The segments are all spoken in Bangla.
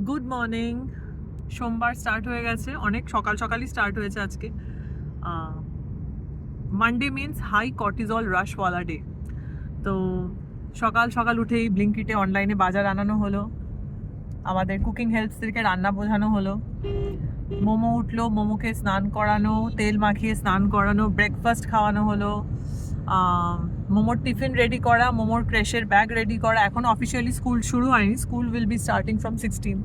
Good morning. সোমবার স্টার্ট হয়ে গেছে, অনেক সকাল সকালই স্টার্ট হয়েছে আজকে। মানডে মিন্স হাই কর্টিজল রাশওয়ালা ডে। তো সকাল সকাল উঠেই ব্লিঙ্কিটে অনলাইনে বাজার আনানো হলো, আমাদের কুকিং হেল্পসদেরকে রান্না বোঝানো হলো, মোমো উঠলো, মোমোকে স্নান করানো, তেল মাখিয়ে স্নান করানো, ব্রেকফাস্ট খাওয়ানো হলো, মোমোর টিফিন রেডি করা, মোমোর ক্রেশের ব্যাগ রেডি করা। এখন অফিসিয়ালি স্কুল শুরু হয়নি, school will be starting from 16th।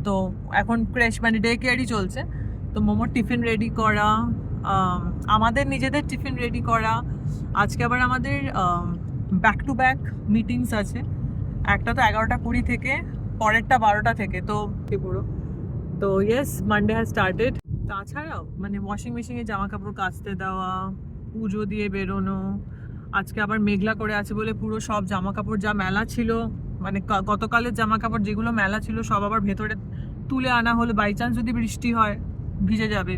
তো এখন ক্রেশ মানে ডে কেয়ারই চলছে। তো মোমোর টিফিন রেডি করা, আমাদের নিজেদের টিফিন রেডি করা। আজকে আবার আমাদের ব্যাক টু ব্যাক মিটিংস আছে, একটা তো 11:20 থেকে, পরেরটা 12টা থেকে। তো পুরো তো ইয়েস, মানডে হ্যাজ স্টার্টেড। তাছাড়াও মানে ওয়াশিং মেশিনে জামা কাপড় কাচতে দেওয়া, পুজো দিয়ে বেরোনো। আজকে আবার মেঘলা করে আছে বলে পুরো সব জামা কাপড় যা মেলা ছিল, মানে গতকালের জামা কাপড় যেগুলো মেলা ছিল সব আবার ভেতরে তুলে আনা হলো, বাই চান্স যদি বৃষ্টি হয় ভিজে যাবে।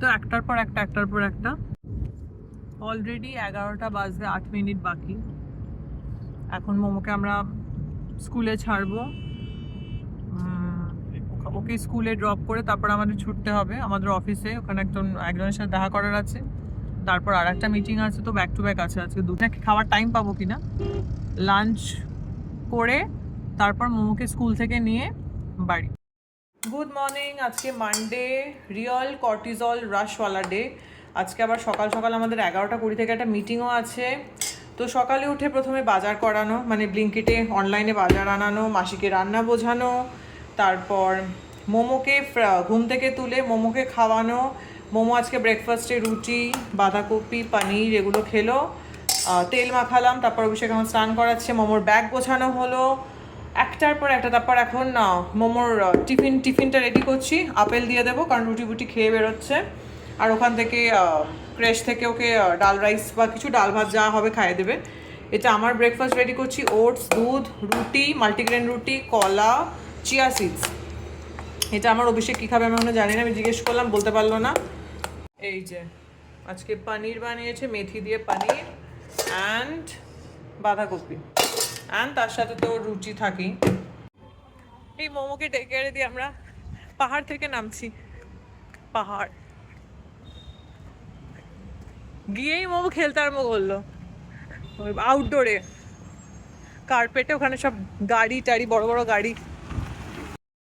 তো একটার পর একটা। অলরেডি 11টা বাজতে 8 মিনিট বাকি। এখন মোমোকে আমরা স্কুলে ছাড়বো, ওকে স্কুলে ড্রপ করে তারপর আমাদের ছুটতে হবে আমাদের অফিসে, ওখানে একজনের সাথে দেখা করার আছে, তারপর আর একটা মিটিং আছে। তো ব্যাক টু ব্যাক আছে আজকে। দুজনকে খাওয়ার টাইম পাবো কিনা, লাঞ্চ করে তারপর মোমোকে স্কুল থেকে নিয়ে বাড়ি। Good morning. আজকে মানডে, রিয়েল কর্টিজল রাশওয়ালা ডে। আজকে আবার সকাল সকাল আমাদের 11:20 থেকে একটা মিটিংও আছে। তো সকালে উঠে প্রথমে বাজার করানো, মানে ব্লিঙ্কিটে অনলাইনে বাজার আনানো, মাসিকে রান্না বোঝানো, তারপর মোমোকে ঘুম থেকে তুলে মোমোকে খাওয়ানো। মোমো আজকে ব্রেকফাস্টে রুটি, বাঁধাকপি, পনির এগুলো খেলো। তেল মাখালাম, তারপর অভিষেক এখন স্নান করাচ্ছে, মোমোর ব্যাগ গোছানো হলো একটার পর একটা। তারপর এখন মোমোর টিফিনটা রেডি করছি, আপেল দিয়ে দেবো কারণ রুটি বুটি খেয়ে বেরোচ্ছে। আর ওখান থেকে ক্রেশ থেকে ওকে ডাল রাইস বা কিছু ডাল ভাত যা হবে খাইয়ে দেবে। এটা আমার ব্রেকফাস্ট রেডি করছি, ওটস, দুধ, রুটি, মাল্টিগ্রেন রুটি, কলা, চিয়া সিডস। এটা আমার অভিষেক কী খাবে আমি এখনো জানি না, আমি জিজ্ঞেস করলাম, বলতে পারলো না। এই যে আজকে পনির বানিয়েছে, মেথি দিয়ে পনির অ্যান্ড বাঁধাকপি, অ্যান্ড তার সাথে তো রুটি থাকেই। এই মোমোকে ডেকে এনে দিয়ে আমরা পাহাড় থেকে নামছি, পাহাড় গিয়েই মোমো খেলতে আরম্ভ করলো আউটডোরে কার্পেটে, ওখানে সব গাড়ি টাড়ি, বড় বড় গাড়ি।